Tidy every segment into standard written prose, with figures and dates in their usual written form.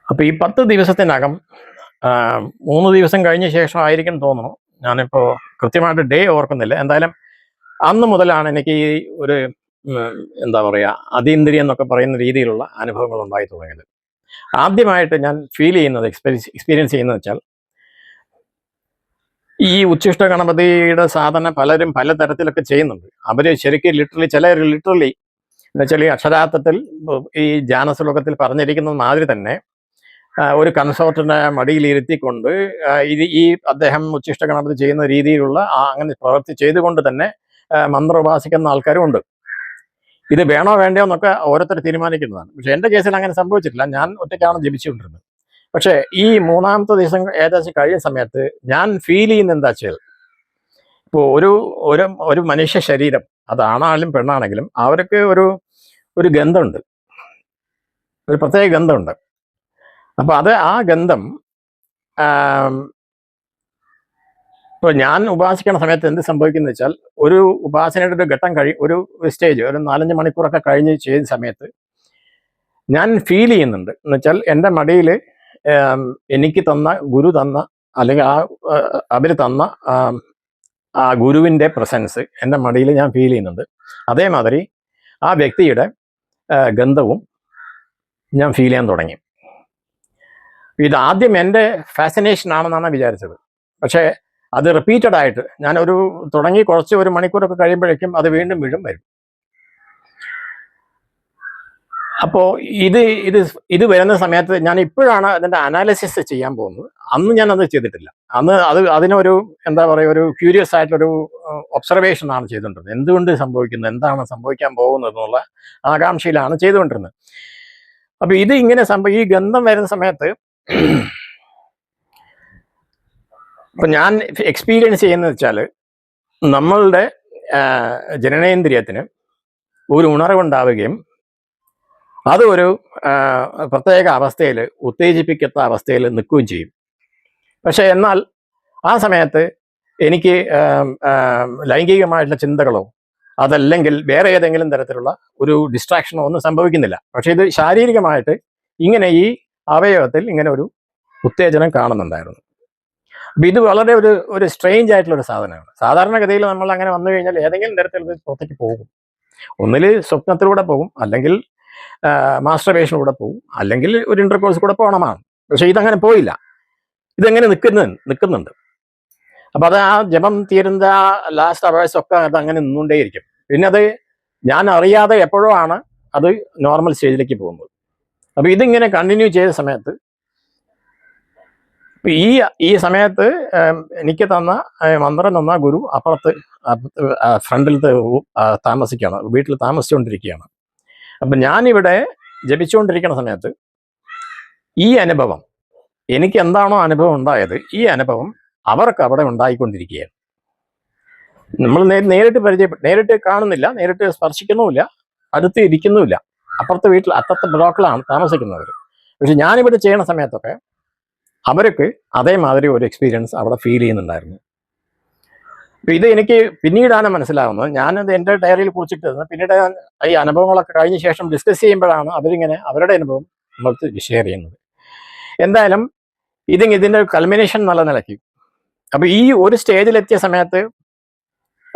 അപ്പോൾ ഈ 10 ദിവസത്തിനകം 3 ദിവസം കഴിഞ്ഞ ശേഷമായിരിക്കും തോന്നുന്നു. ഞാനിപ്പോൾ കൃത്യമായിട്ട് ഡേ ഓർക്കുന്നില്ല. എന്തായാലും അന്ന് മുതലാണ് എനിക്ക് ഈ ഒരു എന്താ പറയുക, അതീന്ദ്രിയം എന്നൊക്കെ പറയുന്ന രീതിയിലുള്ള അനുഭവങ്ങൾ ഉണ്ടായി തുടങ്ങിയത്. ആദ്യമായിട്ട് ഞാൻ ഫീൽ ചെയ്യുന്നത്, എക്സ്പീരിയൻസ് ചെയ്യുന്നത് വെച്ചാൽ, ഈ ഉച്ഛിഷ്ട ഗണപതിയുടെ സാധന പലരും പലതരത്തിലൊക്കെ ചെയ്യുന്നുണ്ട്. അവർ ശരിക്കും ചിലർ ലിറ്ററലി എന്ന് വെച്ചാൽ ഈ അക്ഷരാർത്ഥത്തിൽ ഈ ധ്യാനശ്ലോകത്തിൽ പറഞ്ഞിരിക്കുന്നത് മാതിരി തന്നെ ഒരു കൺസോർട്ടിനെ മടിയിലിരുത്തിക്കൊണ്ട് ഈ അദ്ദേഹം ഉച്ഛിഷ്ട ഗണപതി ചെയ്യുന്ന രീതിയിലുള്ള അങ്ങനെ പ്രവൃത്തി ചെയ്തുകൊണ്ട് തന്നെ മന്ത്രം ഉപാസിക്കുന്ന ആൾക്കാരും ഉണ്ട്. ഇത് വേണോ വേണ്ടയോ എന്നൊക്കെ ഓരോരുത്തർ തീരുമാനിക്കുന്നതാണ്. പക്ഷെ എൻ്റെ കേസിൽ അങ്ങനെ സംഭവിച്ചിട്ടില്ല. ഞാൻ ഒറ്റയ്ക്കാണ് ജപിച്ചുകൊണ്ടിരുന്നത്. പക്ഷേ ഈ 3-ാമത്തെ ദിവസം ഏകദേശം കഴിയുന്ന സമയത്ത് ഞാൻ ഫീൽ ചെയ്യുന്ന എന്താ വെച്ചാൽ, ഇപ്പോൾ ഒരു മനുഷ്യ ശരീരം, അതാണാണെങ്കിലും പെണ്ണാണെങ്കിലും, അവർക്ക് ഒരു ഗന്ധമുണ്ട്, ഒരു പ്രത്യേക ഗന്ധമുണ്ട്. അപ്പോൾ ആ ഗന്ധം ഇപ്പോൾ ഞാൻ ഉപാസിക്കുന്ന സമയത്ത് എന്ത് സംഭവിക്കുന്നത് വെച്ചാൽ, ഒരു ഉപാസനയുടെ ഒരു ഘട്ടം ഒരു സ്റ്റേജ് ഒരു 4-5 മണിക്കൂറൊക്കെ കഴിഞ്ഞ് ചെയ്ത സമയത്ത് ഞാൻ ഫീൽ ചെയ്യുന്നുണ്ട്. എന്ന് വെച്ചാൽ എൻ്റെ മടിയിൽ എനിക്ക് തന്ന ഗുരു തന്ന, അല്ലെങ്കിൽ അവർ തന്ന ആ ഗുരുവിൻ്റെ പ്രസൻസ് എൻ്റെ മടിയിൽ ഞാൻ ഫീൽ ചെയ്യുന്നുണ്ട്. അതേമാതിരി ആ വ്യക്തിയുടെ ഗന്ധവും ഞാൻ ഫീൽ ചെയ്യാൻ തുടങ്ങി. ഇത് ആദ്യം എൻ്റെ ഫാസിനേഷൻ ആണെന്നാണ് വിചാരിച്ചത്. പക്ഷേ അത് റിപ്പീറ്റഡ് ആയിട്ട് ഞാൻ തുടങ്ങി കുറച്ച് 1 മണിക്കൂറൊക്കെ കഴിയുമ്പോഴേക്കും അത് വീണ്ടും വരും. അപ്പോൾ ഇത് വരുന്ന സമയത്ത് ഞാൻ ഇപ്പോഴാണ് അതിൻ്റെ അനാലിസിസ് ചെയ്യാൻ പോകുന്നത്. അന്ന് ഞാൻ അത് ചെയ്തിട്ടില്ല. അന്ന് അതിനൊരു എന്താ പറയുക, ഒരു ക്യൂരിയസ് ആയിട്ടൊരു ഒബ്സർവേഷൻ ആണ് ചെയ്തുകൊണ്ടിരുന്നത്. എന്തുകൊണ്ട് സംഭവിക്കുന്നത്, എന്താണ് സംഭവിക്കാൻ പോകുന്നത് എന്നുള്ള ആകാംക്ഷയിലാണ് ചെയ്തുകൊണ്ടിരുന്നത്. അപ്പോൾ ഇത് ഇങ്ങനെ ഈ ഗന്ധം വരുന്ന സമയത്ത് ഇപ്പം ഞാൻ എക്സ്പീരിയൻസ് ചെയ്യുന്നത് വെച്ചാൽ, നമ്മളുടെ ജനനേന്ദ്രിയത്തിന് ഒരു ഉണർവുണ്ടാവുകയും അത് ഒരു പ്രത്യേക അവസ്ഥയിൽ, ഉത്തേജിപ്പിക്കാത്ത അവസ്ഥയിൽ നിൽക്കുകയും ചെയ്യും. പക്ഷെ എന്നാൽ ആ സമയത്ത് എനിക്ക് ലൈംഗികമായിട്ടുള്ള ചിന്തകളോ അതല്ലെങ്കിൽ വേറെ ഏതെങ്കിലും തരത്തിലുള്ള ഒരു ഡിസ്ട്രാക്ഷനോ ഒന്നും സംഭവിക്കുന്നില്ല. പക്ഷെ ഇത് ശാരീരികമായിട്ട് ഇങ്ങനെ ഈ അവയവത്തിൽ ഇങ്ങനെ ഒരു ഉത്തേജനം കാണുന്നുണ്ടായിരുന്നു. അപ്പം ഇത് വളരെ ഒരു സ്ട്രെയിഞ്ച് ആയിട്ടുള്ളൊരു സാധനമാണ്. സാധാരണഗതിയിൽ നമ്മൾ അങ്ങനെ വന്നു കഴിഞ്ഞാൽ ഏതെങ്കിലും തരത്തിൽ ഇത് പുറത്തേക്ക് പോകും. ഒന്നിൽ സ്വപ്നത്തിലൂടെ പോകും, അല്ലെങ്കിൽ മാസ്റ്റർബേഷനിലൂടെ പോകും, അല്ലെങ്കിൽ ഒരു ഇന്റർകോഴ്സ് കൂടെ പോകണമാണ്. പക്ഷെ ഇതങ്ങനെ പോയില്ല. ഇതെങ്ങനെ നിൽക്കുന്നുണ്ട്. അപ്പം അത് ആ ജപം തീരുന്ന ആ ലാസ്റ്റ് അവേഴ്സ് ഒക്കെ അതങ്ങനെ നിന്നുകൊണ്ടേയിരിക്കും. പിന്നെ അത് ഞാൻ അറിയാതെ എപ്പോഴോ ആണ് അത് നോർമൽ സ്റ്റേജിലേക്ക് പോകുന്നത്. അപ്പം ഇതിങ്ങനെ കണ്ടിന്യൂ ചെയ്ത സമയത്ത്, ഈ സമയത്ത് എനിക്ക് തന്ന മന്ത്രം തന്ന ഗുരു അപ്പുറത്ത് ഫ്രണ്ടിലത്തെ താമസിക്കുകയാണ്, വീട്ടിൽ താമസിച്ചുകൊണ്ടിരിക്കുകയാണ്. അപ്പം ഞാനിവിടെ ജപിച്ചുകൊണ്ടിരിക്കുന്ന സമയത്ത് ഈ അനുഭവം, എനിക്ക് എന്താണോ അനുഭവം ഉണ്ടായത്, ഈ അനുഭവം അവർക്ക് അവിടെ ഉണ്ടായിക്കൊണ്ടിരിക്കുകയാണ്. നമ്മൾ നേരിട്ട് കാണുന്നില്ല, നേരിട്ട് സ്പർശിക്കുന്നുമില്ല, അടുത്ത് ഇരിക്കുന്നുമില്ല. അപ്പുറത്തെ ബ്ലോക്കിലാണ് താമസിക്കുന്നവർ. പക്ഷെ ഞാനിവിടെ ചെയ്യുന്ന സമയത്തൊക്കെ അവർക്ക് അതേമാതിരി ഒരു എക്സ്പീരിയൻസ് അവിടെ ഫീൽ ചെയ്യുന്നുണ്ടായിരുന്നു. അപ്പം ഇത് എനിക്ക് പിന്നീടാണ് മനസ്സിലാവുന്നത്. ഞാനത് എൻ്റെ ഡയറിയിൽ കുറിച്ചിട്ടിരുന്നത് പിന്നീട് ഈ അനുഭവങ്ങളൊക്കെ കഴിഞ്ഞ ശേഷം ഡിസ്കസ് ചെയ്യുമ്പോഴാണ് അവരിങ്ങനെ അവരുടെ അനുഭവം നമ്മൾക്ക് ഷെയർ ചെയ്യുന്നത്. എന്തായാലും ഇതിൻ്റെ കൾമിനേഷൻ നല്ല നിലയ്ക്ക്, അപ്പം ഈ ഒരു സ്റ്റേജിലെത്തിയ സമയത്ത്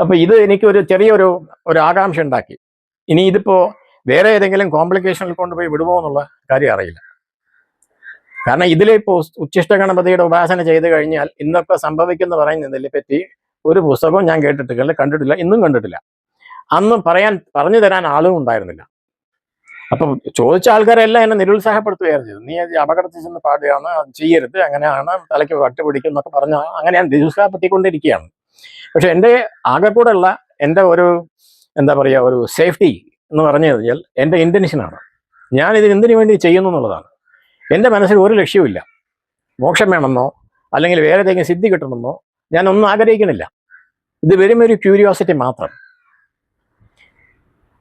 അപ്പം ഇത് എനിക്കൊരു ചെറിയൊരു ആകാംക്ഷ ഉണ്ടാക്കി. ഇനി ഇതിപ്പോൾ വേറെ ഏതെങ്കിലും കോംപ്ലിക്കേഷനിൽ കൊണ്ടുപോയി വിടുമോ എന്നുള്ള കാര്യം അറിയില്ല. കാരണം ഇതിലിപ്പോൾ ഉച്ഛിഷ്ട ഗണപതിയുടെ ഉപാസന ചെയ്ത് കഴിഞ്ഞാൽ ഇന്നൊക്കെ സംഭവിക്കുന്ന പറയുന്നതിനെ പറ്റി ഒരു പുസ്തകവും ഞാൻ കണ്ടിട്ടില്ല, ഇന്നും കണ്ടിട്ടില്ല. അന്നും പറഞ്ഞു തരാൻ ആളും ഉണ്ടായിരുന്നില്ല. അപ്പം ചോദിച്ച ആൾക്കാരെല്ലാം എന്നെ നിരുത്സാഹപ്പെടുത്തുകയായിരുന്നു ചെയ്തത്. നീ അപകടത്തിൽ ചെന്ന് പാടുകയാണ്, അത് ചെയ്യരുത്, അങ്ങനെയാണ്, തലയ്ക്ക് വട്ടുപിടിക്കും എന്നൊക്കെ പറഞ്ഞ അങ്ങനെ ഞാൻ നിരുത്സാഹപ്പെടുത്തിക്കൊണ്ടിരിക്കുകയാണ്. പക്ഷെ എൻ്റെ ആകെക്കൂടെയുള്ള എൻ്റെ എന്താ പറയുക, ഒരു സേഫ്റ്റി എന്ന് പറഞ്ഞു കഴിഞ്ഞാൽ എൻ്റെ ഇൻറ്റൻഷനാണ്. ഞാനിതിന് എന്തിനു വേണ്ടി ചെയ്യുന്നു എന്നുള്ളതാണ്. എൻ്റെ മനസ്സിൽ ഒരു ലക്ഷ്യമില്ല. മോക്ഷം വേണമെന്നോ അല്ലെങ്കിൽ വേറെ ഏതെങ്കിലും സിദ്ധി കിട്ടണമെന്നോ ഞാനൊന്നും ആഗ്രഹിക്കണില്ല. ഇത് വെറും ഒരു ക്യൂരിയോസിറ്റി മാത്രം.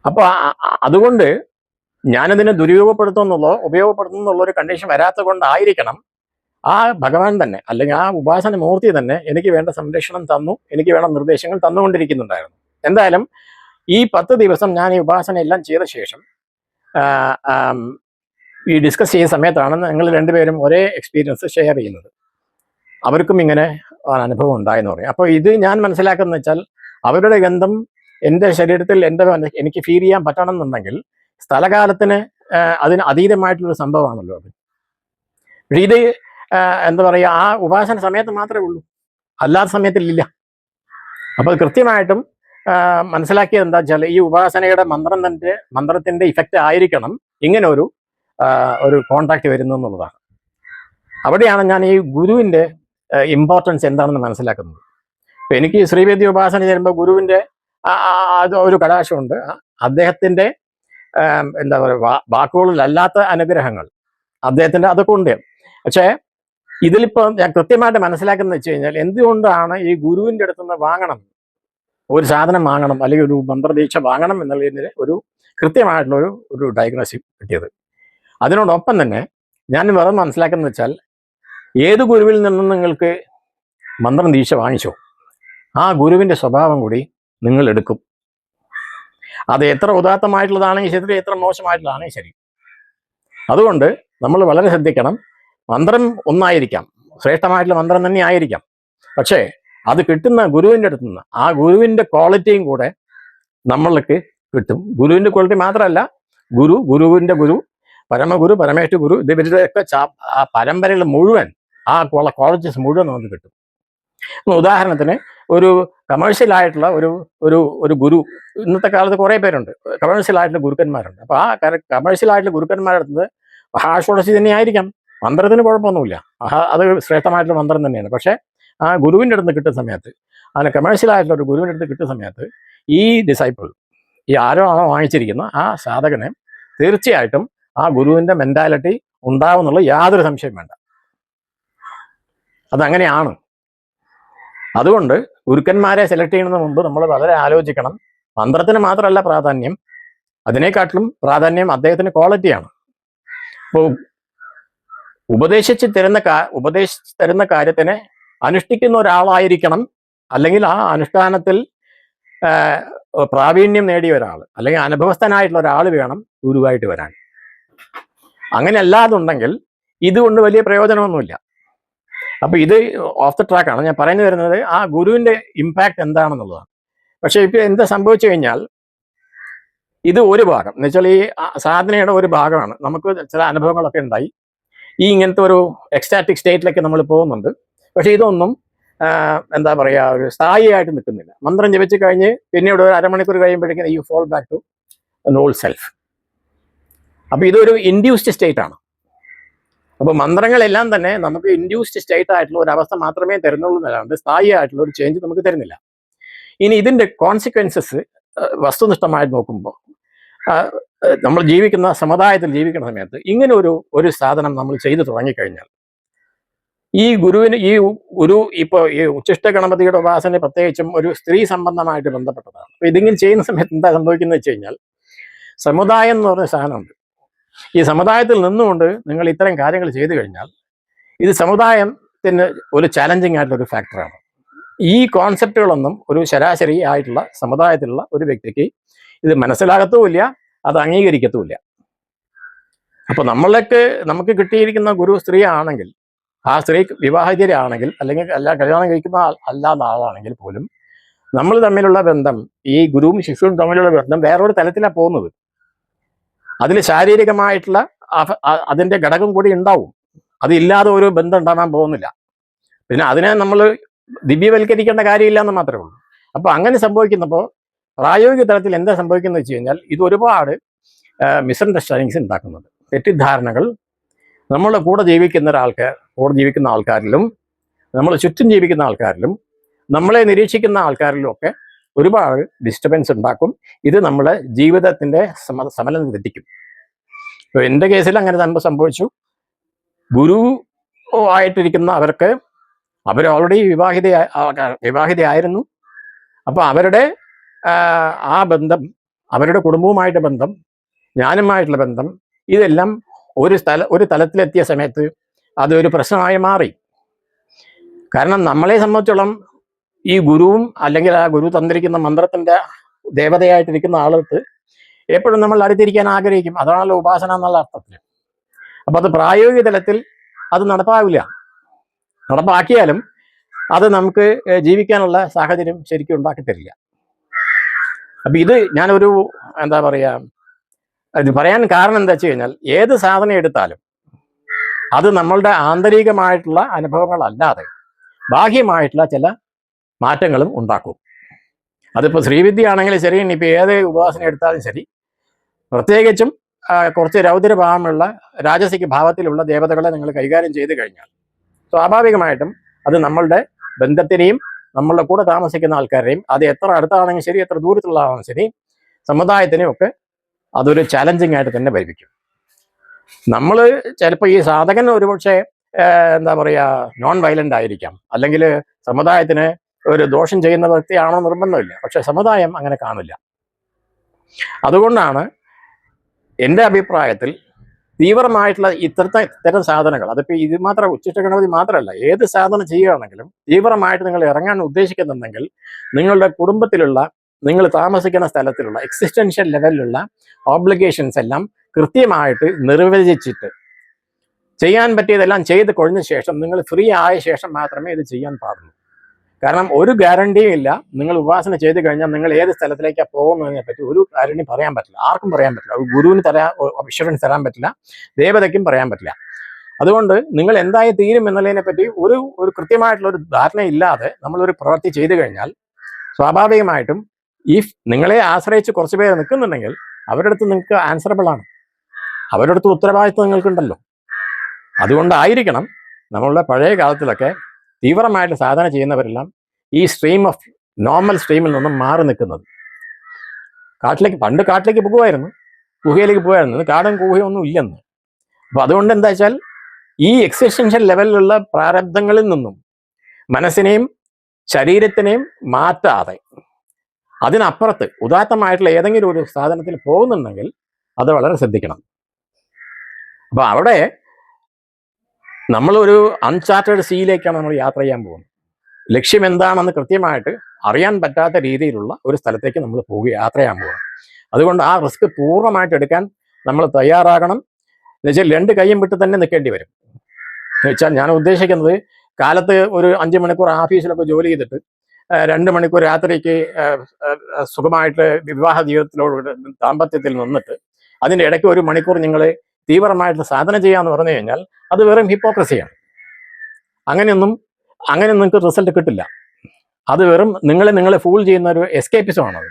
അപ്പോൾ അതുകൊണ്ട് ഞാനതിനെ ഉപയോഗപ്പെടുത്തുന്നുള്ള ഒരു കണ്ടീഷൻ വരാത്തത് കൊണ്ടായിരിക്കണം ആ ഭഗവാൻ തന്നെ, അല്ലെങ്കിൽ ആ ഉപാസന മൂർത്തി തന്നെ എനിക്ക് വേണ്ട സംരക്ഷണം തന്നു, എനിക്ക് വേണ്ട നിർദ്ദേശങ്ങൾ തന്നുകൊണ്ടിരിക്കുന്നുണ്ടായിരുന്നു. എന്തായാലും ഈ 10 ദിവസം ഞാൻ ഈ ഉപാസന എല്ലാം ചെയ്ത ശേഷം ഈ ഡിസ്കസ് ചെയ്യുന്ന സമയത്താണ് ഞങ്ങൾ രണ്ടുപേരും ഒരേ എക്സ്പീരിയൻസ് ഷെയർ ചെയ്യുന്നത്. അവർക്കും ഇങ്ങനെ അനുഭവം ഉണ്ടായെന്ന് പറയും. അപ്പോൾ ഇത് ഞാൻ മനസ്സിലാക്കുന്നത് വെച്ചാൽ അവരുടെ ഗന്ധം എൻ്റെ ശരീരത്തിൽ എനിക്ക് ഫീൽ ചെയ്യാൻ പറ്റണം എന്നുണ്ടെങ്കിൽ സ്ഥലകാലത്തിന് അതിന് അതീതമായിട്ടുള്ളൊരു സംഭവമാണല്ലോ അത്. പക്ഷേ ഇത് എന്താ പറയുക, ആ ഉപാസന സമയത്ത് മാത്രമേ ഉള്ളൂ, അല്ലാത്ത സമയത്തിലില്ല. അപ്പോൾ കൃത്യമായിട്ടും മനസ്സിലാക്കിയത് എന്താ വെച്ചാൽ ഈ ഉപാസനയുടെ മന്ത്രത്തിന്റെ ഇഫക്റ്റ് ആയിരിക്കണം ഇങ്ങനെ ഒരു കോണ്ടാക്ട് വരുന്നു എന്നുള്ളതാണ്. അവിടെയാണ് ഞാൻ ഈ ഗുരുവിൻ്റെ ഇമ്പോർട്ടൻസ് എന്താണെന്ന് മനസ്സിലാക്കുന്നത്. ഇപ്പം എനിക്ക് ശ്രീവേദി ഉപാസന ചെയ്യുമ്പോൾ ഗുരുവിൻ്റെ ഒരു കടാക്ഷമുണ്ട്. അദ്ദേഹത്തിൻ്റെ എന്താ പറയുക, വാക്കുകളിലല്ലാത്ത അനുഗ്രഹങ്ങൾ അദ്ദേഹത്തിൻ്റെ അതൊക്കെ ഉണ്ട്. പക്ഷേ ഇതിലിപ്പോൾ ഞാൻ കൃത്യമായിട്ട് മനസ്സിലാക്കുന്നത് വെച്ച് കഴിഞ്ഞാൽ എന്തുകൊണ്ടാണ് ഈ ഗുരുവിൻ്റെ അടുത്തുനിന്ന് വാങ്ങണം, ഒരു സാധനം വാങ്ങണം അല്ലെങ്കിൽ ഒരു മന്ത്രദീക്ഷ വാങ്ങണം എന്നുള്ളതിന് ഒരു കൃത്യമായിട്ടുള്ള ഒരു ഡയഗ്നോസിസ് കിട്ടിയത്. അതിനോടൊപ്പം തന്നെ ഞാൻ വേറെ മനസ്സിലാക്കുന്നത് വെച്ചാൽ ഏത് ഗുരുവിൽ നിന്നും നിങ്ങൾക്ക് മന്ത്രം ദീക്ഷ വാങ്ങിച്ചോ ആ ഗുരുവിൻ്റെ സ്വഭാവം കൂടി നിങ്ങൾ എടുക്കും. അത് എത്ര ഉദാത്തമായിട്ടുള്ളതാണെങ്കിൽ ശരി, എത്ര മോശമായിട്ടുള്ളതാണെങ്കിൽ ശരി. അതുകൊണ്ട് നമ്മൾ വളരെ ശ്രദ്ധിക്കണം. മന്ത്രം ഒന്നായിരിക്കാം, ശ്രേഷ്ഠമായിട്ടുള്ള മന്ത്രം തന്നെ ആയിരിക്കാം. പക്ഷേ അത് കിട്ടുന്ന ഗുരുവിൻ്റെ അടുത്ത് നിന്ന് ആ ഗുരുവിൻ്റെ ക്വാളിറ്റിയും കൂടെ നമ്മൾക്ക് കിട്ടും. ഗുരുവിൻ്റെ ക്വാളിറ്റി മാത്രമല്ല, ഗുരുവിൻ്റെ ഗുരു, പരമഗുരു, പരമേഷ്ഠ ഗുരു, ഇവരുടെയൊക്കെ ആ പരമ്പരയിൽ മുഴുവൻ ആ ക്വാളിറ്റീസ് മുഴുവൻ നമുക്ക് കിട്ടും. ഉദാഹരണത്തിന് ഒരു കമേഴ്ഷ്യലായിട്ടുള്ള ഒരു ഗുരു, ഇന്നത്തെ കാലത്ത് കുറേ പേരുണ്ട് കമേഴ്ഷ്യലായിട്ടുള്ള ഗുരുക്കന്മാരുണ്ട്. അപ്പോൾ ആ കമേഴ്ഷ്യലായിട്ടുള്ള ഗുരുക്കന്മാരുടെ അടുത്ത് മഹാഷോഡശി തന്നെ ആയിരിക്കാം, മന്ത്രത്തിന് കുഴപ്പമൊന്നുമില്ല, അത് ശ്രേഷ്ഠമായിട്ടുള്ള മന്ത്രം തന്നെയാണ്. പക്ഷേ ആ ഗുരുവിൻ്റെ അടുത്ത് കിട്ടുന്ന സമയത്ത്, അതിന് കമേഴ്ഷ്യലായിട്ടുള്ള ഒരു ഗുരുവിൻ്റെ അടുത്ത് കിട്ടുന്ന സമയത്ത് ഈ ഡിസൈപ്പിൾ, ഈ ആരോ ആണോ വാങ്ങിച്ചിരിക്കുന്ന ആ സാധകന് തീർച്ചയായിട്ടും ആ ഗുരുവിൻ്റെ മെൻറ്റാലിറ്റി ഉണ്ടാവുന്നുള്ള യാതൊരു സംശയം വേണ്ട. അതങ്ങനെയാണ്. അതുകൊണ്ട് ഗുരുക്കന്മാരെ സെലക്ട് ചെയ്യുന്നതിന് മുമ്പ് നമ്മൾ വളരെ ആലോചിക്കണം. മന്ത്രത്തിന് മാത്രമല്ല പ്രാധാന്യം, അതിനേക്കാട്ടിലും പ്രാധാന്യം അദ്ദേഹത്തിന് ക്വാളിറ്റിയാണ്. അപ്പോൾ ഉപദേശിച്ച് തരുന്ന കാര്യത്തിനെ അനുഷ്ഠിക്കുന്ന ഒരാളായിരിക്കണം, അല്ലെങ്കിൽ ആ അനുഷ്ഠാനത്തിൽ പ്രാവീണ്യം നേടിയ ഒരാൾ, അല്ലെങ്കിൽ അനുഭവസ്ഥനായിട്ടുള്ള ഒരാൾ വേണം ഗുരുവായിട്ട് വരാൻ. അങ്ങനെ അല്ലാതുണ്ടെങ്കിൽ ഇതുകൊണ്ട് വലിയ പ്രയോജനമൊന്നുമില്ല. അപ്പൊ ഇത് ഓഫ് ദ ട്രാക്കാണ്. ഞാൻ പറഞ്ഞു വരുന്നത് ആ ഗുരുവിന്റെ ഇമ്പാക്ട് എന്താണെന്നുള്ളതാണ്. പക്ഷെ ഇപ്പൊ എന്താ സംഭവിച്ചു കഴിഞ്ഞാൽ, ഇത് ഒരു ഭാഗം എന്ന് വെച്ചാൽ ഈ സാധനയുടെ ഒരു ഭാഗമാണ്. നമുക്ക് ചില അനുഭവങ്ങളൊക്കെ ഉണ്ടായി, ഈ ഇങ്ങനത്തെ ഒരു എക്സ്റ്റാറ്റിക് സ്റ്റേറ്റിലേക്ക് നമ്മൾ പോകുന്നുണ്ട്. പക്ഷെ ഇതൊന്നും എന്താ പറയുക, ഒരു സ്ഥായിയായിട്ട് നിൽക്കുന്നില്ല. മന്ത്രം ജപിച്ച് കഴിഞ്ഞ് പിന്നീട് ഒരു അരമണിക്കൂർ കഴിയുമ്പോഴേക്കും you fall back to old self. അപ്പൊ ഇതൊരു ഇൻഡ്യൂസ്ഡ് സ്റ്റേറ്റ് ആണ്. അപ്പോൾ മന്ത്രങ്ങളെല്ലാം തന്നെ നമുക്ക് ഇൻഡ്യൂസ്ഡ് സ്റ്റേറ്റ് ആയിട്ടുള്ള ഒരു അവസ്ഥ മാത്രമേ തരുന്നുള്ളൂ എന്നല്ലാണ്ട് സ്ഥായി ആയിട്ടുള്ള ഒരു ചേഞ്ച് നമുക്ക് തരുന്നില്ല. ഇനി ഇതിന്റെ കോൺസിക്വൻസസ് വസ്തുനിഷ്ഠമായിട്ട് നോക്കുമ്പോൾ, നമ്മൾ ജീവിക്കുന്ന സമുദായത്തിൽ ജീവിക്കുന്ന സമയത്ത് ഇങ്ങനെ ഒരു സാധനം നമ്മൾ ചെയ്തു തുടങ്ങിക്കഴിഞ്ഞാൽ, ഈ ഗുരു ഇപ്പോൾ ഈ ഉച്ഛിഷ്ട ഗണപതിയുടെ ഉപാസന പ്രത്യേകിച്ചും ഒരു സ്ത്രീ സംബന്ധമായിട്ട് ബന്ധപ്പെട്ടതാണ്. അപ്പോൾ ഇതിങ്ങനെ ചെയ്യുന്ന സമയത്ത് എന്താ സംഭവിക്കുന്നത് വെച്ച് കഴിഞ്ഞാൽ, സമുദായം എന്ന് പറഞ്ഞ സാധനമുണ്ട്. ഈ സമുദായത്തിൽ നിന്നുകൊണ്ട് നിങ്ങൾ ഇത്തരം കാര്യങ്ങൾ ചെയ്തു കഴിഞ്ഞാൽ ഇത് സമുദായത്തിന് ഒരു ചാലഞ്ചിങ് ആയിട്ടുള്ള ഒരു ഫാക്ടറാണ്. ഈ കോൺസെപ്റ്റുകളൊന്നും ഒരു ശരാശരി ആയിട്ടുള്ള സമുദായത്തിലുള്ള ഒരു വ്യക്തിക്ക് ഇത് മനസ്സിലാകത്തുമില്ല, അത് അംഗീകരിക്കത്തുമില്ല. അപ്പോൾ നമുക്ക് കിട്ടിയിരിക്കുന്ന ഗുരു സ്ത്രീ ആണെങ്കിൽ, ആ സ്ത്രീ വിവാഹിതരാണെങ്കിൽ, അല്ലെങ്കിൽ കല്യാണം കഴിക്കുന്ന അല്ലാത്ത ആളാണെങ്കിൽ പോലും നമ്മൾ തമ്മിലുള്ള ബന്ധം, ഈ ഗുരുവും ശിശുവും തമ്മിലുള്ള ബന്ധം വേറൊരു തലത്തിലാണ് പോകുന്നത്. അതിൽ ശാരീരികമായിട്ടുള്ള അതിൻ്റെ ഘടകം കൂടി ഉണ്ടാവും. അതില്ലാതെ ഒരു ബന്ധം ഉണ്ടാകാൻ പോകുന്നില്ല. പിന്നെ അതിനെ നമ്മൾ ദിവ്യവൽക്കരിക്കേണ്ട കാര്യമില്ല എന്ന് മാത്രമേ ഉള്ളൂ. അപ്പോൾ അങ്ങനെ സംഭവിക്കുന്നപ്പോൾ പ്രായോഗിക തലത്തിൽ എന്താ സംഭവിക്കുന്നത് വെച്ച് കഴിഞ്ഞാൽ, ഇത് ഒരുപാട് മിസ്അണ്ടർസ്റ്റാൻഡിങ്സ് ഉണ്ടാക്കുന്നുണ്ട്, തെറ്റിദ്ധാരണകൾ നമ്മളുടെ കൂടെ ജീവിക്കുന്ന ആൾക്കാരിലും നമ്മൾ ചുറ്റും ജീവിക്കുന്ന ആൾക്കാരിലും നമ്മളെ നിരീക്ഷിക്കുന്ന ആൾക്കാരിലും ഒക്കെ ഒരുപാട് ഡിസ്റ്റർബൻസ് ഉണ്ടാക്കും. ഇത് നമ്മുടെ ജീവിതത്തിന്റെ സമനില തെറ്റിക്കും. ഇപ്പോൾ എൻ്റെ കേസിൽ അങ്ങനെ സംഭവിച്ചു. ഗുരു ആയിട്ടിരിക്കുന്ന അവർ ഓൾറെഡി വിവാഹിതയായിരുന്നു. അപ്പോൾ അവരുടെ ആ ബന്ധം, അവരുടെ കുടുംബവുമായിട്ട് ബന്ധം, ഞാനുമായിട്ടുള്ള ബന്ധം, ഇതെല്ലാം ഒരു തലത്തിലെത്തിയ സമയത്ത് അതൊരു പ്രശ്നമായി മാറി. കാരണം നമ്മളെ സംബന്ധിച്ചോളം ഈ ഗുരുവും അല്ലെങ്കിൽ ആ ഗുരു തന്നിരിക്കുന്ന മന്ത്രത്തിന്റെ ദേവതയായിട്ടിരിക്കുന്ന ആളത്ത് എപ്പോഴും നമ്മൾ അടുത്തിരിക്കാൻ ആഗ്രഹിക്കും. അതാണല്ലോ ഉപാസന എന്നുള്ള അർത്ഥത്തിൽ. അപ്പൊ അത് പ്രായോഗിക തലത്തിൽ അത് നടപ്പാക്കിയാലും അത് നമുക്ക് ജീവിക്കാനുള്ള സാഹചര്യം ശരിക്കും ഉണ്ടാക്കി തരില്ല. അപ്പൊ ഇത് ഞാനൊരു എന്താ പറയാ, ഇത് പറയാൻ കാരണം എന്താ വെച്ച് കഴിഞ്ഞാൽ, ഏത് സാധനം എടുത്താലും അത് നമ്മളുടെ ആന്തരികമായിട്ടുള്ള അനുഭവങ്ങളല്ലാതെ ബാഹ്യമായിട്ടുള്ള ചില മാറ്റങ്ങളും ഉണ്ടാക്കും. അതിപ്പോൾ ശ്രീവിദ്യ ആണെങ്കിലും ശരി, ഇനിയിപ്പോൾ ഏത് ഉപാസന എടുത്താലും ശരി, പ്രത്യേകിച്ചും കുറച്ച് രൗദ്രഭാവമുള്ള രാജസിക ഭാവത്തിലുള്ള ദേവതകളെ നിങ്ങൾ കൈകാര്യം ചെയ്ത് കഴിഞ്ഞാൽ സ്വാഭാവികമായിട്ടും അത് നമ്മളുടെ ബന്ധത്തിനെയും നമ്മളുടെ കൂടെ താമസിക്കുന്ന ആൾക്കാരെയും, അത് എത്ര അടുത്താണെങ്കിലും ശരി, എത്ര ദൂരത്തുള്ളതാണെങ്കിലും ശരി, സമുദായത്തിനെയും ഒക്കെ അതൊരു ചാലഞ്ചിങ് ആയിട്ട് തന്നെ ഭരിക്കും. നമ്മൾ ചിലപ്പോൾ ഈ സാധകൻ ഒരുപക്ഷെ എന്താ പറയുക, നോൺ വയലന്റ് ആയിരിക്കാം, അല്ലെങ്കിൽ സമുദായത്തിന് ഒരു ദോഷം ചെയ്യുന്ന വ്യക്തിയാണോ നിർബന്ധമില്ല. പക്ഷെ സമുദായം അങ്ങനെ കാണില്ല. അതുകൊണ്ടാണ് എൻ്റെ അഭിപ്രായത്തിൽ തീവ്രമായിട്ടുള്ള ഇത്തരം സാധനങ്ങൾ, അതിപ്പോൾ ഇത് മാത്രം ഉച്ചിഷ്ട ഗണപതി മാത്രമല്ല, ഏത് സാധനം ചെയ്യുകയാണെങ്കിലും തീവ്രമായിട്ട് നിങ്ങൾ ഇറങ്ങാൻ ഉദ്ദേശിക്കുന്നുണ്ടെങ്കിൽ നിങ്ങളുടെ കുടുംബത്തിലുള്ള, നിങ്ങൾ താമസിക്കുന്ന സ്ഥലത്തിലുള്ള എക്സിസ്റ്റൻഷ്യൽ ലെവലിലുള്ള ഓബ്ലിഗേഷൻസ് എല്ലാം കൃത്യമായിട്ട് നിർവചിച്ചിട്ട് ചെയ്യാൻ പറ്റിയതെല്ലാം ചെയ്ത് കഴിഞ്ഞ ശേഷം നിങ്ങൾ ഫ്രീ ആയ ശേഷം മാത്രമേ ഇത് ചെയ്യാൻ പാടുള്ളൂ. കാരണം ഒരു ഗ്യാരണ്ടിയും ഇല്ല. നിങ്ങൾ ഉപാസന ചെയ്ത് കഴിഞ്ഞാൽ നിങ്ങൾ ഏത് സ്ഥലത്തിലേക്കാണ് പോകുന്നതിനെ പറ്റി ഒരു ഗ്യാരണ്ടി പറയാൻ പറ്റില്ല, ആർക്കും പറയാൻ പറ്റില്ല. ഗുരുവിന് അഷുറൻസ് തരാൻ പറ്റില്ല, ദേവതയ്ക്കും പറയാൻ പറ്റില്ല. അതുകൊണ്ട് നിങ്ങൾ എന്തായി തീരും എന്നുള്ളതിനെ പറ്റി ഒരു കൃത്യമായിട്ടുള്ള ഒരു ധാരണയില്ലാതെ നമ്മളൊരു പ്രവൃത്തി ചെയ്തു കഴിഞ്ഞാൽ സ്വാഭാവികമായിട്ടും നിങ്ങളെ ആശ്രയിച്ച് കുറച്ച് പേര് നിൽക്കുന്നുണ്ടെങ്കിൽ അവരുടെ അടുത്ത് നിങ്ങൾക്ക് ആൻസറബിൾ ആണ്, അവരുടെ അടുത്ത് ഉത്തരവാദിത്വം നിങ്ങൾക്കുണ്ടല്ലോ. അതുകൊണ്ടായിരിക്കണം നമ്മളുടെ പഴയ കാലത്തിലൊക്കെ തീവ്രമായിട്ട് സാധന ചെയ്യുന്നവരെല്ലാം ഈ നോർമൽ സ്ട്രീമിൽ നിന്നും മാറി നിൽക്കുന്നത്. പണ്ട് കാട്ടിലേക്ക് പോകുമായിരുന്നു, ഗുഹയിലേക്ക് പോകുമായിരുന്നു. കാടും ഗുഹയും ഒന്നും ഇല്ലെന്ന്. അപ്പൊ അതുകൊണ്ട് എന്താ വെച്ചാൽ, ഈ എക്സിസ്റ്റൻഷ്യൽ ലെവലിലുള്ള പ്രാരബ്ധങ്ങളിൽ നിന്നും മനസ്സിനെയും ശരീരത്തിനെയും മാറ്റാതെ അതിനപ്പുറത്ത് ഉദാത്തമായിട്ടുള്ള ഏതെങ്കിലും ഒരു സാധനത്തിൽ പോകുന്നുണ്ടെങ്കിൽ അത് വളരെ ശ്രദ്ധിക്കണം. അപ്പൊ അവിടെ നമ്മളൊരു അൺചാർട്ടേഡ് സീയിലേക്കാണ് നമ്മൾ യാത്ര ചെയ്യാൻ പോകുന്നത്. ലക്ഷ്യം എന്താണെന്ന് കൃത്യമായിട്ട് അറിയാൻ പറ്റാത്ത രീതിയിലുള്ള ഒരു സ്ഥലത്തേക്ക് നമ്മൾ യാത്ര ചെയ്യാൻ പോകും. അതുകൊണ്ട് ആ റിസ്ക് പൂർണ്ണമായിട്ട് എടുക്കാൻ നമ്മൾ തയ്യാറാകണം. എന്നുവെച്ചാൽ 2 കൈയും വിട്ട് തന്നെ നിൽക്കേണ്ടി വരും. എന്നുവെച്ചാൽ ഞാൻ ഉദ്ദേശിക്കുന്നത്, കാലത്ത് ഒരു 5 മണിക്കൂർ ഓഫീസിലൊക്കെ ജോലി ചെയ്തിട്ട് 2 മണിക്കൂർ രാത്രിക്ക് സുഖമായിട്ട് വിവാഹ ജീവിതത്തിലോട് ദാമ്പത്യത്തിൽ നിന്നിട്ട് അതിൻ്റെ ഇടയ്ക്ക് 1 മണിക്കൂർ നിങ്ങൾ തീവ്രമായിട്ട് സാധന ചെയ്യാന്ന് പറഞ്ഞു കഴിഞ്ഞാൽ അത് വെറും ഹിപ്പോക്രസിയാണ്. അങ്ങനെ നിങ്ങൾക്ക് റിസൾട്ട് കിട്ടില്ല. അത് വെറും നിങ്ങളെ ഫൂൾ ചെയ്യുന്ന ഒരു എസ്കേപ്പിസമാണത്.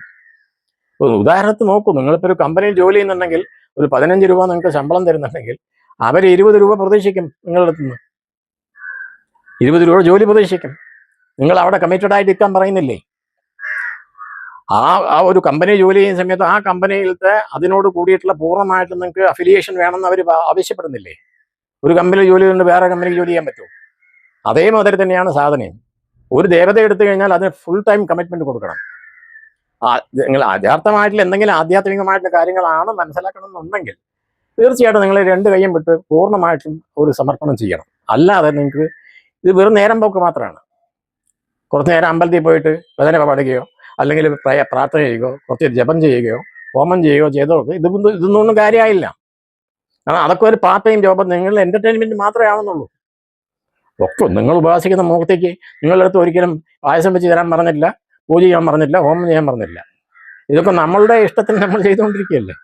ഉദാഹരണത്തിന് നോക്കൂ, നിങ്ങളിപ്പോൾ ഒരു കമ്പനിയിൽ ജോലി ചെയ്യുന്നുണ്ടെങ്കിൽ ഒരു 15 രൂപ നിങ്ങൾക്ക് ശമ്പളം തരുന്നുണ്ടെങ്കിൽ അവർ 20 രൂപ പ്രതീക്ഷിക്കും നിങ്ങളുടെ അടുത്ത് നിന്ന്. 20 രൂപ ജോലി പ്രതീക്ഷിക്കും. നിങ്ങൾ അവിടെ കമ്മിറ്റഡ് ആയിട്ട് ഇരിക്കാൻ പറയുന്നില്ലേ? ആ ഒരു കമ്പനി ജോലി ചെയ്യുന്ന സമയത്ത് ആ കമ്പനിയിലത്തെ അതിനോട് കൂടിയിട്ടുള്ള പൂർണ്ണമായിട്ട് നിങ്ങൾക്ക് അഫിലിയേഷൻ വേണമെന്ന് അവർ ആവശ്യപ്പെടുന്നില്ലേ? ഒരു കമ്പനിയിൽ ജോലി കൊണ്ട് വേറെ കമ്പനിക്ക് ജോലി ചെയ്യാൻ പറ്റുമോ? അതേ മാതിരി തന്നെയാണ് സാധനയും. ഒരു ദേവത എടുത്തു കഴിഞ്ഞാൽ അതിന് ഫുൾ ടൈം കമ്മിറ്റ്മെന്റ് കൊടുക്കണം. നിങ്ങൾ യഥാർത്ഥമായിട്ടുള്ള എന്തെങ്കിലും ആധ്യാത്മികമായിട്ടുള്ള കാര്യങ്ങളാണ് മനസ്സിലാക്കണം എന്നുണ്ടെങ്കിൽ തീർച്ചയായിട്ടും നിങ്ങൾ 2 കൈയും വിട്ട് പൂർണ്ണമായിട്ടും ഒരു സമർപ്പണം ചെയ്യണം. അല്ലാതെ നിങ്ങൾക്ക് ഇത് വെറും നേരം പോക്ക് മാത്രമാണ്. കുറച്ച് നേരം അമ്പലത്തിൽ പോയിട്ട് ഭജന പാടുകയോ അല്ലെങ്കിൽ പ്രാർത്ഥന ചെയ്യുകയോ കുറച്ച് ജപം ചെയ്യുകയോ ഹോമം ചെയ്യുകയോ ചെയ്തോ ഇതൊന്നും കാര്യമായില്ല. കാരണം അതൊക്കെ ഒരു പാർട്ട് ടൈം ജോബ്, നിങ്ങളുടെ എന്റർടൈൻമെന്റ് മാത്രമേ ആവുന്നുള്ളൂ. ഒക്കെ നിങ്ങൾ ഉപാസിക്കുന്ന മുഖത്തേക്ക് നിങ്ങളുടെ അടുത്ത് ഒരിക്കലും പായസം വെച്ച് തരാൻ പറഞ്ഞില്ല, പൂജ ചെയ്യാൻ പറഞ്ഞില്ല, ഹോമം ചെയ്യാൻ പറഞ്ഞില്ല. ഇതൊക്കെ നമ്മളുടെ ഇഷ്ടത്തിന് നമ്മൾ ചെയ്തുകൊണ്ടിരിക്കുകയല്ലേ.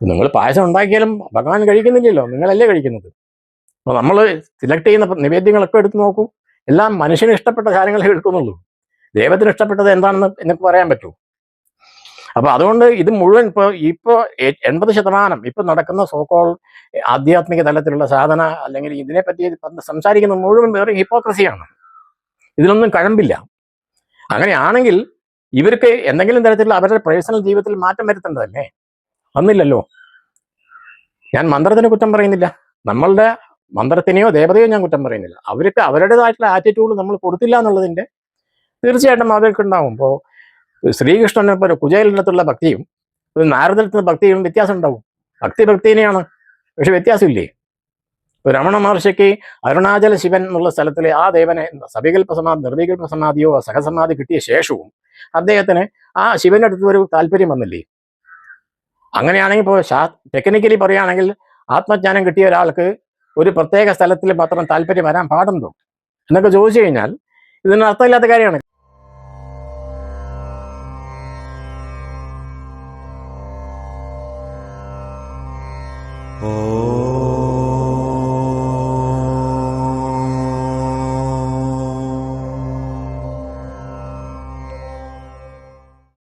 നിങ്ങൾ പായസം ഉണ്ടാക്കിയാലും ഭഗവാൻ കഴിക്കുന്നില്ലല്ലോ, നിങ്ങളല്ലേ കഴിക്കുന്നത്. അപ്പോൾ നമ്മൾ സെലക്ട് ചെയ്യുന്ന നിവേദ്യങ്ങളൊക്കെ എടുത്ത് നോക്കൂ, എല്ലാം മനുഷ്യന് ഇഷ്ടപ്പെട്ട കാര്യങ്ങളെ എടുക്കുന്നുള്ളൂ. ദൈവത്തിന് ഇഷ്ടപ്പെട്ടത് എന്താണെന്ന് എനിക്ക് പറയാൻ പറ്റൂ. അപ്പൊ അതുകൊണ്ട് ഇത് മുഴുവൻ ഇപ്പോ 80% ഇപ്പൊ നടക്കുന്ന സോക്കോൾ ആധ്യാത്മിക തലത്തിലുള്ള സാധന അല്ലെങ്കിൽ ഇതിനെപ്പറ്റി സംസാരിക്കുന്ന മുഴുവൻ വേറെ ഹിപ്പോക്രസിയാണ്. ഇതിലൊന്നും കഴമ്പില്ല. അങ്ങനെയാണെങ്കിൽ ഇവർക്ക് എന്തെങ്കിലും തരത്തിലുള്ള അവരുടെ പേഴ്സണൽ ജീവിതത്തിൽ മാറ്റം വരുത്തേണ്ടതല്ലേ? വന്നില്ലല്ലോ. ഞാൻ മന്ത്രത്തിന് കുറ്റം പറയുന്നില്ല, നമ്മളുടെ മന്ത്രത്തിനെയോ ദേവതയോ ഞാൻ കുറ്റം പറയുന്നില്ല. അവർക്ക് അവരുടേതായിട്ടുള്ള ആറ്റിറ്റ്യൂഡ് നമ്മൾ കൊടുത്തില്ല എന്നുള്ളതിന്റെ തീർച്ചയായിട്ടും അവർക്ക് ഉണ്ടാവും. ഇപ്പോൾ ശ്രീകൃഷ്ണനെ പോലെ കുചേലനത്തുള്ള ഭക്തിയും നാരദത്തിലുള്ള ഭക്തിയും വ്യത്യാസം ഉണ്ടാവും. ഭക്തിനെയാണ്, പക്ഷെ വ്യത്യാസമില്ലേ? രമണ മഹർഷിക്ക് അരുണാചല ശിവൻ എന്നുള്ള സ്ഥലത്തിലെ ആ ദേവനെ സവികൽപ്പ സമാധി നിർവികൽപ്പ സമാധിയോ സഹസമാധി കിട്ടിയ ശേഷവും അദ്ദേഹത്തിന് ആ ശിവന്റെ അടുത്ത് ഒരു താല്പര്യം വന്നില്ലേ? അങ്ങനെയാണെങ്കിൽ ഇപ്പോൾ ടെക്നിക്കലി പറയുകയാണെങ്കിൽ ആത്മജ്ഞാനം കിട്ടിയ ഒരാൾക്ക് ഒരു പ്രത്യേക സ്ഥലത്തിൽ മാത്രം താല്പര്യം വരാൻ പാടുണ്ടോ എന്നൊക്കെ ചോദിച്ചു കഴിഞ്ഞാൽ ഇതിന് അർത്ഥമില്ലാത്ത കാര്യമാണ്. ഓ